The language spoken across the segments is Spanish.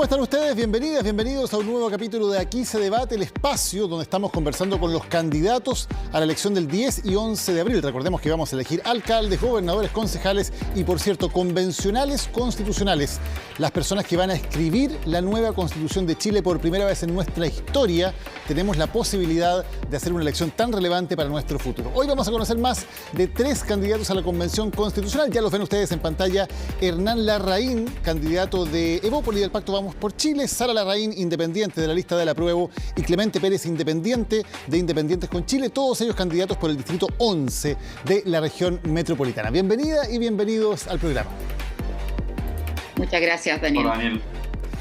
¿Cómo están ustedes? Bienvenidas, bienvenidos a un nuevo capítulo de Aquí se debate, el espacio donde estamos conversando con los candidatos a la elección del 10 y 11 de abril. Recordemos que vamos a elegir alcaldes, gobernadores, concejales y, por cierto, convencionales constitucionales. Las personas que van a escribir la nueva Constitución de Chile por primera vez en nuestra historia. Tenemos la posibilidad de hacer una elección tan relevante para nuestro futuro. Hoy vamos a conocer más de 3 candidatos a la Convención Constitucional. Ya los ven ustedes en pantalla. Hernán Larraín, candidato de Evópoli del Pacto Vamos por Chile, Sara Larraín, independiente de la lista del Apruebo, y Clemente Pérez, independiente de Independientes con Chile, todos ellos candidatos por el distrito 11 de la región metropolitana. Bienvenida y bienvenidos al programa. Muchas gracias, Daniel. Hola, Daniel.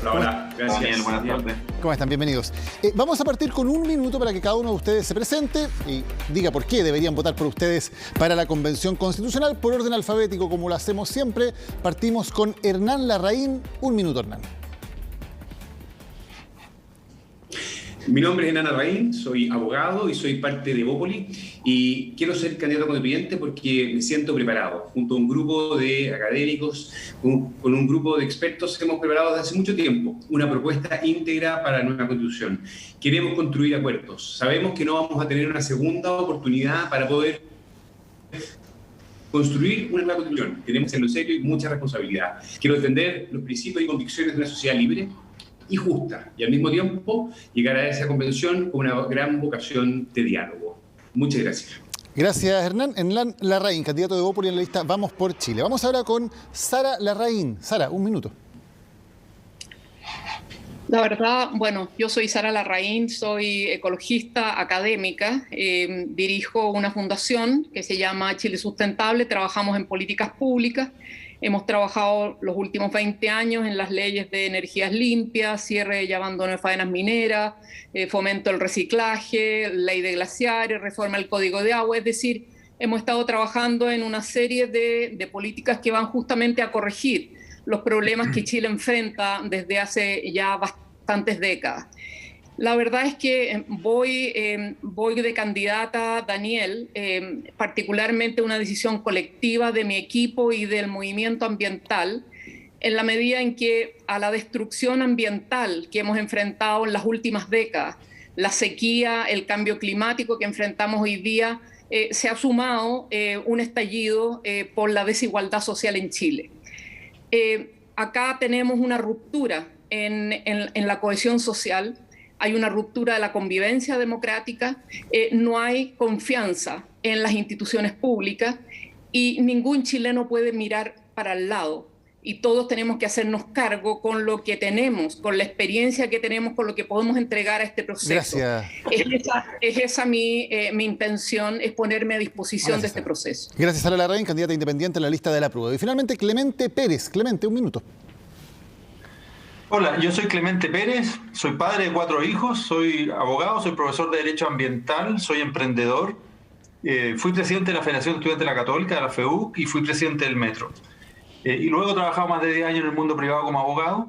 Hola. Gracias. Daniel, buenas tardes. ¿Cómo están? Bienvenidos. Vamos a partir con 1 minuto para que cada uno de ustedes se presente y diga por qué deberían votar por ustedes para la Convención Constitucional. Por orden alfabético, como lo hacemos siempre, partimos con Hernán Larraín. 1 minuto, Hernán. Mi nombre es Hernán Larraín, soy abogado y soy parte de Evópoli y quiero ser candidato constituyente porque me siento preparado. Junto a un grupo de académicos, con un grupo de expertos, hemos preparado desde hace mucho tiempo una propuesta íntegra para la nueva Constitución. Queremos construir acuerdos. Sabemos que no vamos a tener una segunda oportunidad para poder construir una nueva Constitución. Tenemos que hacerlo serio y mucha responsabilidad. Quiero defender los principios y convicciones de una sociedad libre y justa, y al mismo tiempo llegar a esa convención con una gran vocación de diálogo. Muchas gracias. Gracias, Hernán. Hernán Larraín, candidato de Evópoli en la lista Vamos por Chile. Vamos ahora con Sara Larraín. Sara, 1 minuto. La verdad, bueno, yo soy Sara Larraín, soy ecologista académica, dirijo una fundación que se llama Chile Sustentable, trabajamos en políticas públicas. Hemos trabajado los últimos 20 años en las leyes de energías limpias, cierre y abandono de faenas mineras, fomento del reciclaje, ley de glaciares, reforma del Código de Agua. Es decir, hemos estado trabajando en una serie de políticas que van justamente a corregir los problemas que Chile enfrenta desde hace ya bastantes décadas. La verdad es que voy de candidata, Daniel, particularmente una decisión colectiva de mi equipo y del movimiento ambiental, en la medida en que a la destrucción ambiental que hemos enfrentado en las últimas décadas, la sequía, el cambio climático que enfrentamos hoy día, se ha sumado un estallido por la desigualdad social en Chile. Acá tenemos una ruptura en la cohesión social. Hay una ruptura de la convivencia democrática, no hay confianza en las instituciones públicas y ningún chileno puede mirar para el lado. Y todos tenemos que hacernos cargo con lo que tenemos, con la experiencia que tenemos, con lo que podemos entregar a este proceso. Gracias. Es esa mi intención, es ponerme a disposición de este proceso. Gracias, Sara Larraín, candidata independiente en la lista de la Apruebo. Y finalmente, Clemente Pérez. Clemente, 1 minuto. Hola, yo soy Clemente Pérez, soy padre de 4 hijos, soy abogado, soy profesor de Derecho Ambiental, soy emprendedor, fui presidente de la Federación Estudiantil de la Católica, de la FEUC, y fui presidente del Metro. Y luego he trabajado más de 10 años en el mundo privado como abogado,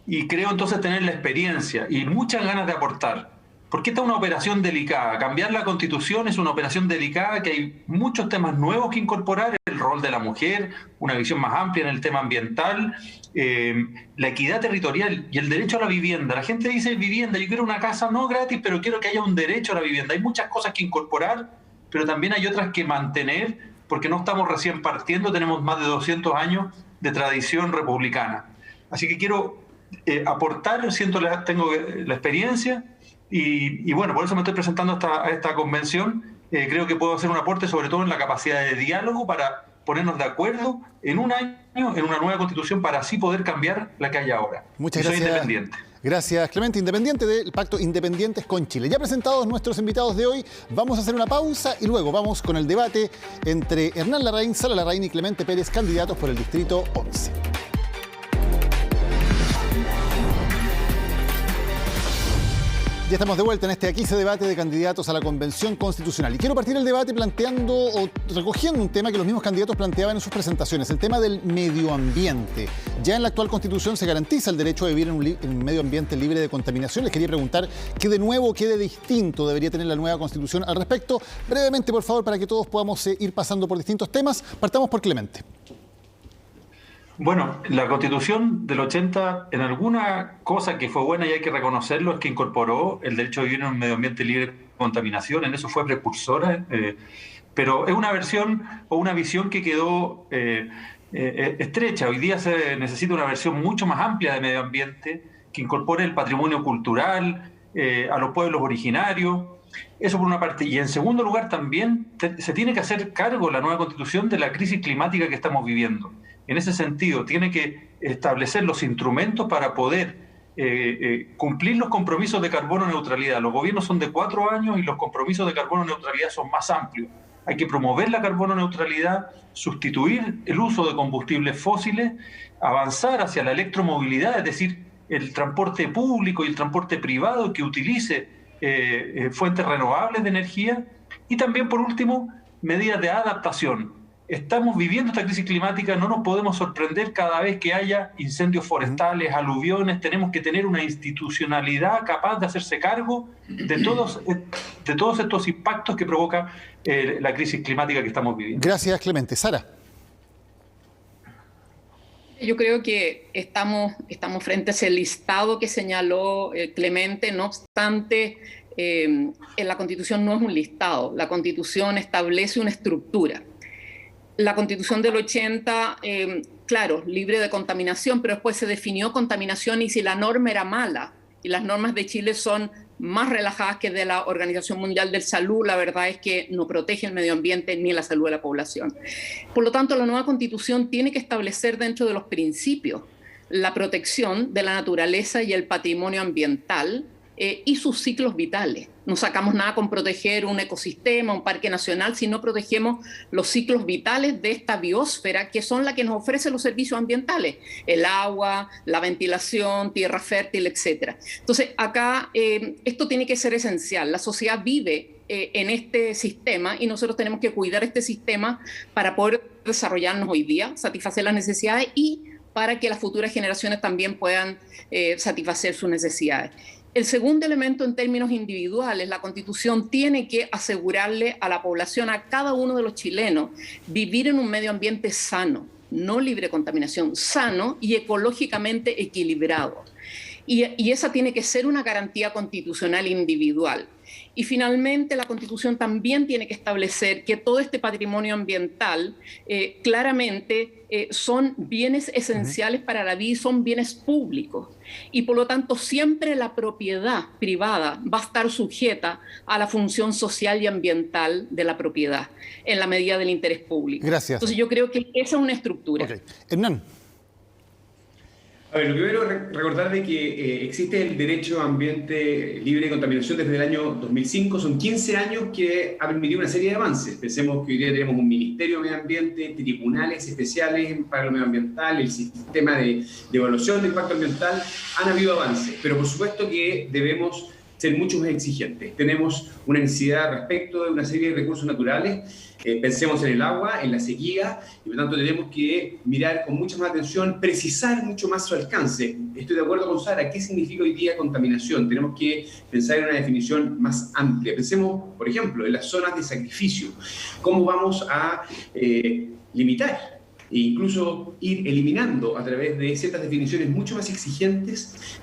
y creo entonces tener la experiencia y muchas ganas de aportar. Porque esta es una operación delicada. Cambiar la Constitución es una operación delicada, que hay muchos temas nuevos que incorporar, el rol de la mujer, una visión más amplia en el tema ambiental, la equidad territorial y el derecho a la vivienda. La gente dice vivienda, yo quiero una casa no gratis, pero quiero que haya un derecho a la vivienda. Hay muchas cosas que incorporar, pero también hay otras que mantener, porque no estamos recién partiendo, tenemos más de 200 años de tradición republicana. Así que quiero aportar, tengo la experiencia y bueno, por eso me estoy presentando a esta convención. Creo que puedo hacer un aporte, sobre todo en la capacidad de diálogo, para ponernos de acuerdo en un año, en una nueva Constitución, para así poder cambiar la que hay ahora. Muchas gracias. Soy independiente. Gracias, Clemente, independiente del Pacto Independientes con Chile. Ya presentados nuestros invitados de hoy, vamos a hacer una pausa y luego vamos con el debate entre Hernán Larraín, Sara Larraín y Clemente Pérez, candidatos por el distrito 11. Ya estamos de vuelta en este Aquí se debate de candidatos a la Convención Constitucional. Y quiero partir el debate planteando o recogiendo un tema que los mismos candidatos planteaban en sus presentaciones, el tema del medio ambiente. Ya en la actual Constitución se garantiza el derecho a vivir en un medio ambiente libre de contaminación. Les quería preguntar qué de nuevo, qué de distinto debería tener la nueva Constitución al respecto. Brevemente, por favor, para que todos podamos ir pasando por distintos temas. Partamos por Clemente. Bueno, la Constitución del 80, en alguna cosa que fue buena y hay que reconocerlo, es que incorporó el derecho a vivir en un medio ambiente libre de contaminación. En eso fue precursora, pero es una versión o una visión que quedó estrecha. Hoy día se necesita una versión mucho más amplia de medio ambiente que incorpore el patrimonio cultural, a los pueblos originarios. Eso por una parte. Y en segundo lugar también se tiene que hacer cargo la nueva Constitución de la crisis climática que estamos viviendo. En ese sentido, tiene que establecer los instrumentos para poder cumplir los compromisos de carbono neutralidad. Los gobiernos son de 4 años y los compromisos de carbono neutralidad son más amplios. Hay que promover la carbono neutralidad, sustituir el uso de combustibles fósiles, avanzar hacia la electromovilidad, es decir, el transporte público y el transporte privado que utilice fuentes renovables de energía, y también, por último, medidas de adaptación. Estamos viviendo esta crisis climática, no nos podemos sorprender cada vez que haya incendios forestales, aluviones. Tenemos que tener una institucionalidad capaz de hacerse cargo de todos estos impactos que provoca la crisis climática que estamos viviendo. Gracias, Clemente. Sara. Yo creo que estamos frente a ese listado que señaló Clemente. No obstante, en la Constitución no es un listado. La Constitución establece una estructura. La Constitución del 80, claro, libre de contaminación, pero después se definió contaminación y si la norma era mala, y las normas de Chile son más relajadas que de la Organización Mundial de la Salud, la verdad es que no protege el medio ambiente ni la salud de la población. Por lo tanto, la nueva Constitución tiene que establecer dentro de los principios la protección de la naturaleza y el patrimonio ambiental y sus ciclos vitales. No sacamos nada con proteger un ecosistema, un parque nacional, si no protegemos los ciclos vitales de esta biosfera, que son las que nos ofrecen los servicios ambientales, el agua, la ventilación, tierra fértil, etc. Entonces, acá esto tiene que ser esencial. La sociedad vive en este sistema y nosotros tenemos que cuidar este sistema para poder desarrollarnos hoy día, satisfacer las necesidades y para que las futuras generaciones también puedan satisfacer sus necesidades. El segundo elemento en términos individuales, la Constitución tiene que asegurarle a la población, a cada uno de los chilenos, vivir en un medio ambiente sano, no libre de contaminación, sano y ecológicamente equilibrado. Y esa tiene que ser una garantía constitucional individual. Y finalmente, la Constitución también tiene que establecer que todo este patrimonio ambiental claramente son bienes esenciales para la vida y son bienes públicos. Y por lo tanto, siempre la propiedad privada va a estar sujeta a la función social y ambiental de la propiedad, en la medida del interés público. Gracias. Entonces, yo creo que esa es una estructura. Okay. Hernán. A ver, lo primero es recordar de que existe el derecho a ambiente libre de contaminación desde el año 2005. Son 15 años que ha permitido una serie de avances. Pensemos que hoy día tenemos un Ministerio de Medio Ambiente, tribunales especiales para lo medioambiental, el sistema de evaluación de impacto ambiental. Han habido avances, pero por supuesto que debemos ser mucho más exigentes. Tenemos una necesidad respecto de una serie de recursos naturales. Pensemos en el agua, en la sequía, y por tanto tenemos que mirar con mucha más atención, precisar mucho más su alcance. Estoy de acuerdo con Sara, ¿qué significa hoy día contaminación? Tenemos que pensar en una definición más amplia. Pensemos, por ejemplo, en las zonas de sacrificio. ¿Cómo vamos a limitar e incluso ir eliminando a través de ciertas definiciones mucho más exigentes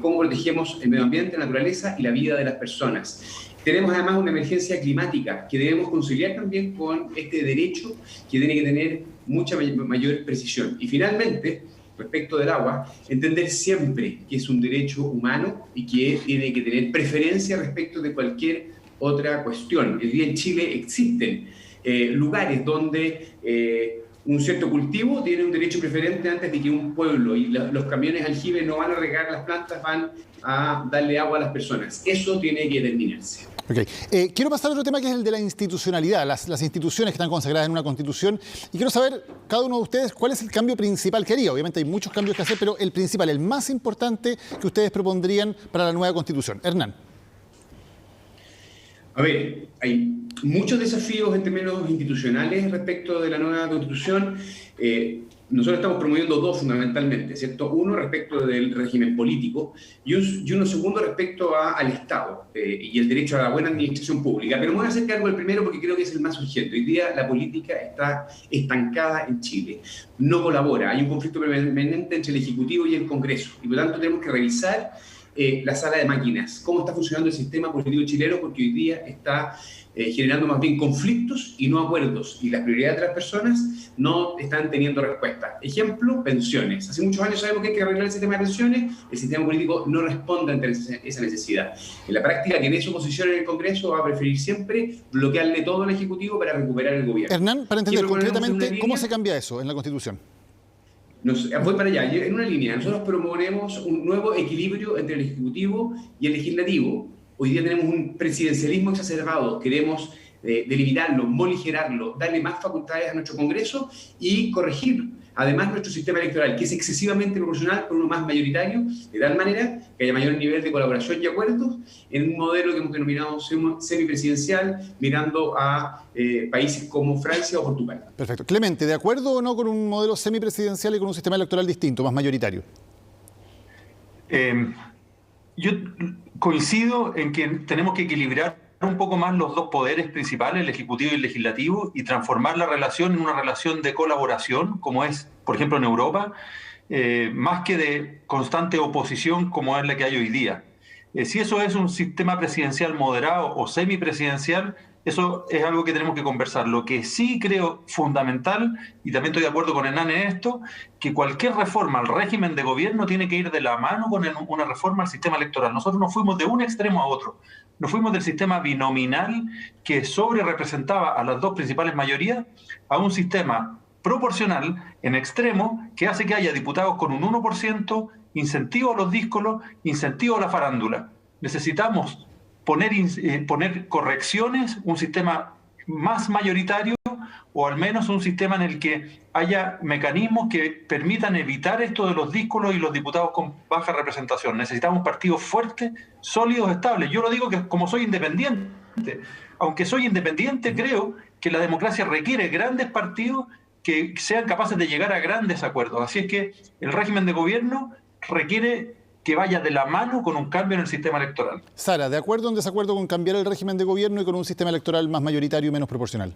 cómo protegemos el medio ambiente, la naturaleza y la vida de las personas? Tenemos además una emergencia climática que debemos conciliar también con este derecho que tiene que tener mucha mayor precisión. Y finalmente, respecto del agua, entender siempre que es un derecho humano y que tiene que tener preferencia respecto de cualquier otra cuestión. Hoy día en Chile existen lugares donde un cierto cultivo tiene un derecho preferente antes de que un pueblo, y los camiones aljibe no van a regar las plantas, van a darle agua a las personas. Eso tiene que terminarse. Okay. Quiero pasar a otro tema que es el de la institucionalidad, las instituciones que están consagradas en una Constitución, y quiero saber, cada uno de ustedes, cuál es el cambio principal que haría. Obviamente hay muchos cambios que hacer, pero el principal, el más importante que ustedes propondrían para la nueva Constitución. Hernán. A ver, hay muchos desafíos en términos institucionales respecto de la nueva Constitución. Nosotros estamos promoviendo dos fundamentalmente, ¿cierto? Uno respecto del régimen político y uno segundo respecto al Estado y el derecho a la buena administración pública. Pero me voy a hacer cargo del primero porque creo que es el más urgente. Hoy día la política está estancada en Chile, no colabora, hay un conflicto permanente entre el Ejecutivo y el Congreso y por lo tanto tenemos que revisar la sala de máquinas, cómo está funcionando el sistema político chileno, porque hoy día está generando más bien conflictos y no acuerdos, y las prioridades de las personas no están teniendo respuesta. Ejemplo, pensiones. Hace muchos años sabemos que hay que arreglar el sistema de pensiones, el sistema político no responde ante esa necesidad. En la práctica, quien es oposición en el Congreso va a preferir siempre bloquearle todo al Ejecutivo para recuperar el gobierno. Hernán, para entender concretamente, ¿cómo se cambia eso en la Constitución? Voy para allá, en una línea. Nosotros promovemos un nuevo equilibrio entre el Ejecutivo y el Legislativo. Hoy día tenemos un presidencialismo exacerbado, queremos delimitarlo, moligerarlo, darle más facultades a nuestro Congreso y corregir además nuestro sistema electoral, que es excesivamente proporcional por uno más mayoritario, de tal manera que haya mayor nivel de colaboración y acuerdos en un modelo que hemos denominado semipresidencial, mirando a países como Francia o Portugal. Perfecto. Clemente, ¿de acuerdo o no con un modelo semipresidencial y con un sistema electoral distinto, más mayoritario? Yo coincido en que tenemos que equilibrar un poco más los dos poderes principales, el ejecutivo y el legislativo, y transformar la relación en una relación de colaboración, como es, por ejemplo, en Europa, más que de constante oposición como es la que hay hoy día. Si eso es un sistema presidencial moderado o semipresidencial, eso es algo que tenemos que conversar. Lo que sí creo fundamental, y también estoy de acuerdo con Hernán en esto, que cualquier reforma al régimen de gobierno tiene que ir de la mano con una reforma al sistema electoral. Nosotros nos fuimos de un extremo a otro. Nos fuimos del sistema binominal que sobre representaba a las dos principales mayorías a un sistema proporcional en extremo que hace que haya diputados con un 1%, incentivo a los díscolos, incentivo a la farándula. Necesitamos poner correcciones, un sistema más mayoritario o al menos un sistema en el que haya mecanismos que permitan evitar esto de los díscolos y los diputados con baja representación. Necesitamos partidos fuertes, sólidos, estables. Yo lo digo que como soy independiente, aunque soy independiente, creo que la democracia requiere grandes partidos que sean capaces de llegar a grandes acuerdos. Así es que el régimen de gobierno requiere que vaya de la mano con un cambio en el sistema electoral. Sara, ¿de acuerdo o en desacuerdo con cambiar el régimen de gobierno y con un sistema electoral más mayoritario y menos proporcional?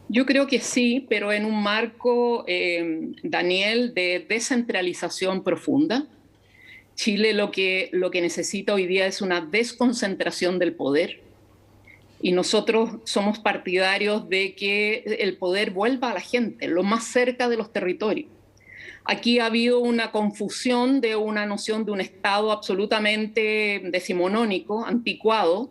Yo creo que sí, pero en un marco, Daniel, de descentralización profunda. Chile lo que necesita hoy día es una desconcentración del poder. Y nosotros somos partidarios de que el poder vuelva a la gente, lo más cerca de los territorios. Aquí ha habido una confusión de una noción de un Estado absolutamente decimonónico, anticuado,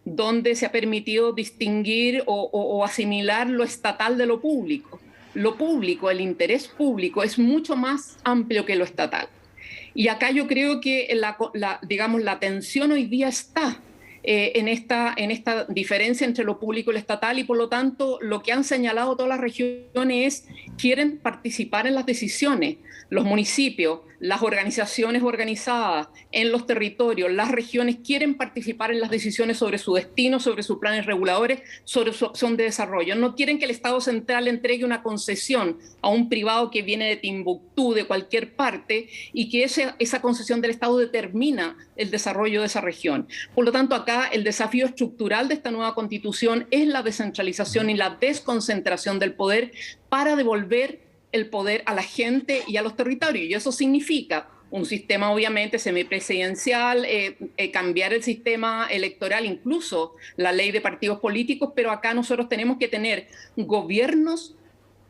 donde se ha permitido distinguir o asimilar lo estatal de lo público. Lo público, el interés público, es mucho más amplio que lo estatal. Y acá yo creo que la tensión hoy día está en esta diferencia entre lo público y lo estatal, y por lo tanto lo que han señalado todas las regiones es quieren participar en las decisiones. Los municipios, las organizaciones organizadas en los territorios, las regiones quieren participar en las decisiones sobre su destino, sobre sus planes reguladores, sobre su opción de desarrollo. No quieren que el Estado central entregue una concesión a un privado que viene de Timbuktu, de cualquier parte, y que esa concesión del Estado determina el desarrollo de esa región. Por lo tanto, acá el desafío estructural de esta nueva Constitución es la descentralización y la desconcentración del poder para devolver el poder a la gente y a los territorios. Y eso significa un sistema obviamente semipresidencial, cambiar el sistema electoral, incluso la ley de partidos políticos, pero acá nosotros tenemos que tener gobiernos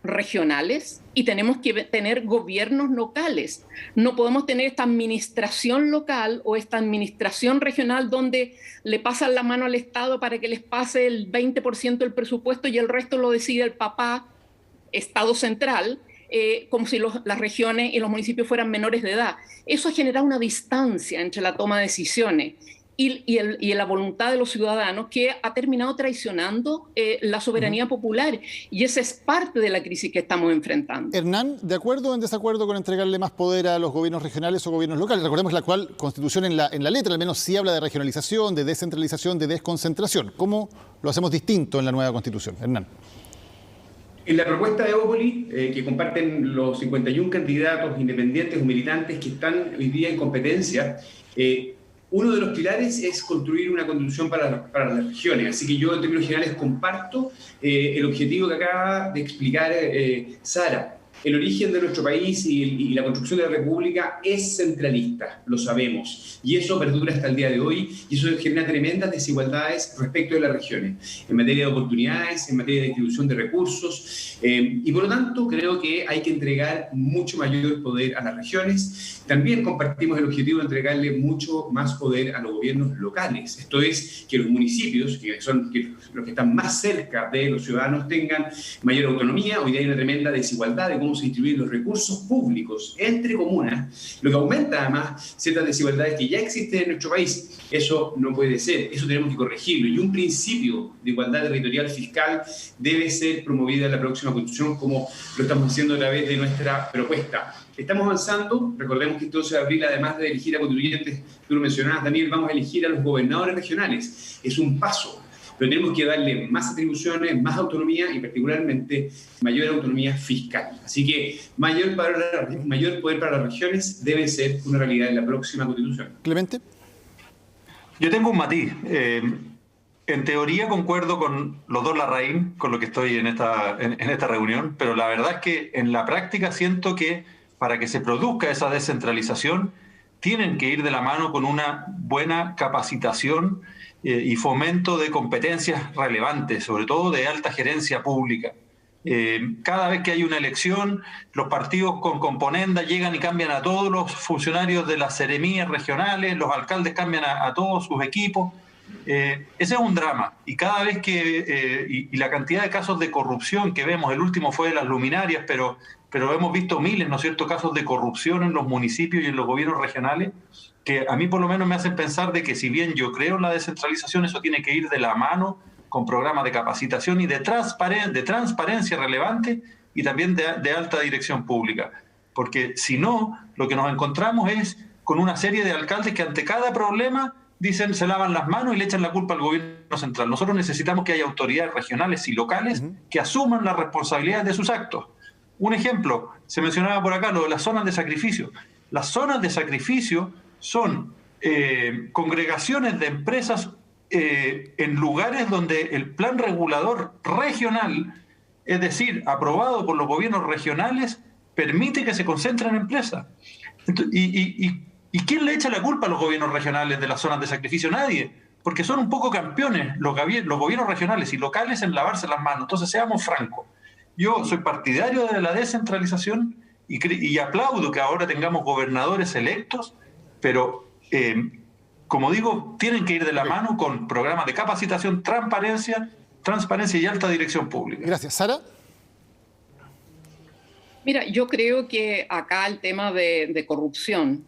regionales y tenemos que tener gobiernos locales. No podemos tener esta administración local o esta administración regional donde le pasan la mano al Estado para que les pase el 20% del presupuesto y el resto lo decide el papá, Estado central, como si las regiones y los municipios fueran menores de edad. Eso ha generado una distancia entre la toma de decisiones y la voluntad de los ciudadanos, que ha terminado traicionando la soberanía popular. Y esa es parte de la crisis que estamos enfrentando. Hernán, ¿de acuerdo o en desacuerdo con entregarle más poder a los gobiernos regionales o gobiernos locales? Recordemos que la actual Constitución en la letra al menos sí habla de regionalización, de descentralización, de desconcentración. ¿Cómo lo hacemos distinto en la nueva Constitución? Hernán. En la propuesta de Evópolis, que comparten los 51 candidatos independientes o militantes que están hoy día en competencia, uno de los pilares es construir una constitución para las regiones. Así que yo, en términos generales, comparto el objetivo que acaba de explicar Sara. El origen de nuestro país y la construcción de la República es centralista, lo sabemos. Y eso perdura hasta el día de hoy, y eso genera tremendas desigualdades respecto de las regiones, en materia de oportunidades, en materia de distribución de recursos. Y por lo tanto, creo que hay que entregar mucho mayor poder a las regiones. También compartimos el objetivo de entregarle mucho más poder a los gobiernos locales. Esto es, que los municipios, que son los que están más cerca de los ciudadanos, tengan mayor autonomía. Hoy día hay una tremenda desigualdad de cómo se distribuyen los recursos públicos entre comunas, lo que aumenta además ciertas desigualdades que ya existen en nuestro país. Eso no puede ser, eso tenemos que corregirlo. Y un principio de igualdad territorial fiscal debe ser promovido en la próxima Constitución, como lo estamos haciendo a través de nuestra propuesta. Estamos avanzando. Recordemos que el 12 de abril, además de elegir a constituyentes, tú lo mencionabas, Daniel, vamos a elegir a los gobernadores regionales. Es un paso, pero tenemos que darle más atribuciones, más autonomía y particularmente mayor autonomía fiscal. Así que mayor poder para las regiones debe ser una realidad en la próxima Constitución. Clemente. Yo tengo un matiz. En teoría concuerdo con los dos Larraín, con lo que estoy en esta reunión, pero la verdad es que en la práctica siento que para que se produzca esa descentralización tienen que ir de la mano con una buena capacitación y fomento de competencias relevantes, sobre todo de alta gerencia pública. Cada vez que hay una elección, los partidos con componenda llegan y cambian a todos los funcionarios de las seremías regionales, los alcaldes cambian a todos sus equipos. Ese es un drama. Y cada vez que la cantidad de casos de corrupción que vemos, el último fue de las luminarias, pero hemos visto miles, ¿no es cierto?, casos de corrupción en los municipios y en los gobiernos regionales, que a mí por lo menos me hacen pensar de que si bien yo creo en la descentralización, eso tiene que ir de la mano con programas de capacitación y de transparencia relevante y también de alta dirección pública. Porque si no, lo que nos encontramos es con una serie de alcaldes que ante cada problema dicen, se lavan las manos y le echan la culpa al gobierno central. Nosotros necesitamos que haya autoridades regionales y locales que asuman las responsabilidades de sus actos. Un ejemplo, se mencionaba por acá lo de las zonas de sacrificio. Las zonas de sacrificio son congregaciones de empresas en lugares donde el plan regulador regional, es decir, aprobado por los gobiernos regionales, permite que se concentren empresas. ¿Y quién le echa la culpa a los gobiernos regionales de las zonas de sacrificio? Nadie, porque son un poco campeones los gobiernos regionales y locales en lavarse las manos. Entonces, seamos francos. Yo soy partidario de la descentralización y aplaudo que ahora tengamos gobernadores electos, pero, como digo, tienen que ir de la mano con programas de capacitación, transparencia y alta dirección pública. Gracias. ¿Sara? Mira, yo creo que acá el tema de corrupción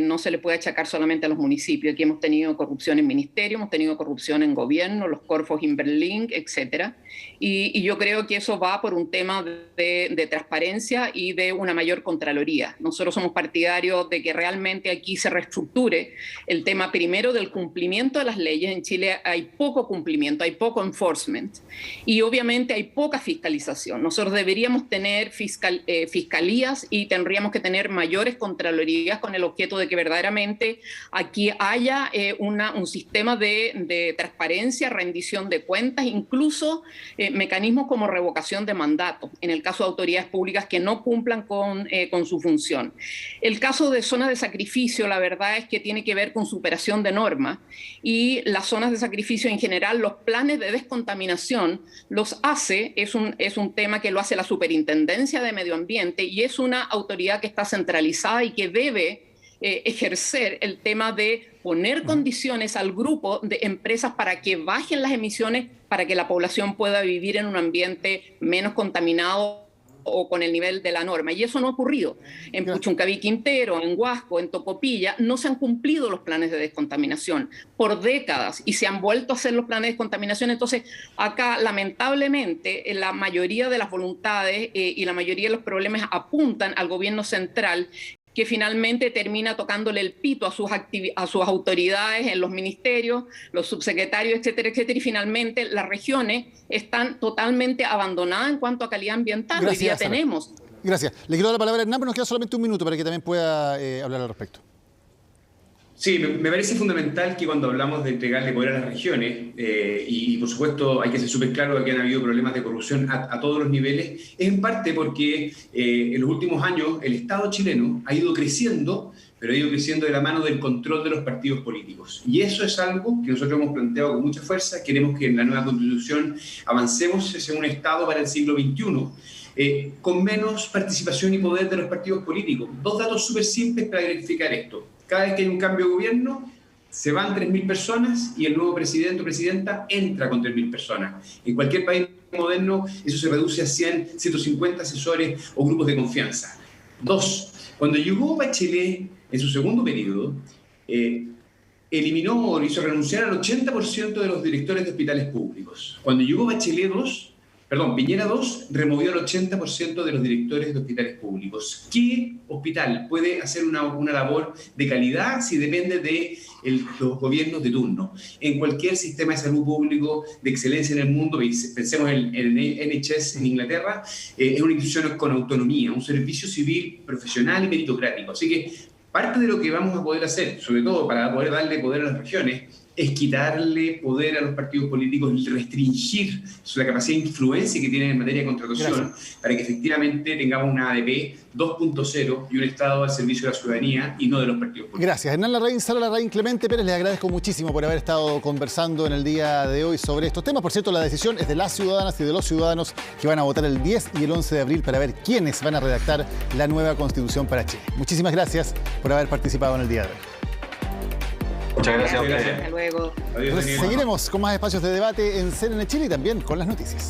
no se le puede achacar solamente a los municipios. Aquí hemos tenido corrupción en ministerio, hemos tenido corrupción en gobierno, los Corfos Inverlink, etcétera. Y yo creo que eso va por un tema de transparencia y de una mayor contraloría. Nosotros somos partidarios de que realmente aquí se reestructure el tema primero del cumplimiento de las leyes. En Chile hay poco cumplimiento, hay poco enforcement y obviamente hay poca fiscalización. Nosotros deberíamos tener fiscalías y tendríamos que tener mayores contralorías con el objeto de que verdaderamente aquí haya un sistema de transparencia, rendición de cuentas, incluso mecanismos como revocación de mandato en el caso de autoridades públicas que no cumplan con su función. El caso de zonas de sacrificio, la verdad es que tiene que ver con superación de normas y las zonas de sacrificio en general, los planes de descontaminación los hace, es un tema que lo hace la Superintendencia de Medio Ambiente y es una autoridad que está centralizada y que debe ejercer el tema de poner condiciones al grupo de empresas para que bajen las emisiones, para que la población pueda vivir en un ambiente menos contaminado o con el nivel de la norma. Y eso no ha ocurrido. En Puchuncaví Quintero, en Huasco, en Tocopilla, no se han cumplido los planes de descontaminación por décadas y se han vuelto a hacer los planes de descontaminación. Entonces, acá, lamentablemente, la mayoría de las voluntades y la mayoría de los problemas apuntan al gobierno central, que finalmente termina tocándole el pito a sus autoridades en los ministerios, los subsecretarios, etcétera, etcétera, y finalmente las regiones están totalmente abandonadas en cuanto a calidad ambiental. Gracias, hoy día Sara. tenemos. Gracias. Le quiero dar la palabra a Hernán, pero nos queda solamente un minuto para que también pueda hablar al respecto. Sí, me parece fundamental que cuando hablamos de entregarle poder a las regiones, y por supuesto hay que ser súper claro de que han habido problemas de corrupción a todos los niveles, es en parte porque en los últimos años el Estado chileno ha ido creciendo, pero ha ido creciendo de la mano del control de los partidos políticos. Y eso es algo que nosotros hemos planteado con mucha fuerza. Queremos que en la nueva Constitución avancemos hacia un Estado para el siglo XXI, con menos participación y poder de los partidos políticos. Dos datos súper simples para verificar esto. Cada vez que hay un cambio de gobierno, se van 3.000 personas y el nuevo presidente o presidenta entra con 3.000 personas. En cualquier país moderno eso se reduce a 100, 150 asesores o grupos de confianza. Dos, cuando llegó Bachelet en su segundo periodo, eliminó o hizo renunciar al 80% de los directores de hospitales públicos. Cuando llegó Piñera II removió al 80% de los directores de hospitales públicos. ¿Qué hospital puede hacer una labor de calidad si depende de los gobiernos de turno? En cualquier sistema de salud público de excelencia en el mundo, pensemos en el NHS en Inglaterra, es una institución con autonomía, un servicio civil profesional y meritocrático. Así que parte de lo que vamos a poder hacer, sobre todo para poder darle poder a las regiones, es quitarle poder a los partidos políticos y restringir la capacidad de influencia que tienen en materia de contratación. Gracias. Para que efectivamente tengamos una ADP 2.0 y un Estado al servicio de la ciudadanía y no de los partidos políticos. Gracias. Hernán Larraín, Sara Larraín, Clemente Pérez, les agradezco muchísimo por haber estado conversando en el día de hoy sobre estos temas. Por cierto, la decisión es de las ciudadanas y de los ciudadanos que van a votar el 10 y el 11 de abril para ver quiénes van a redactar la nueva Constitución para Chile. Muchísimas gracias por haber participado en el día de hoy. Muchas gracias. Hasta luego. Seguiremos con más espacios de debate en CNN Chile y también con las noticias.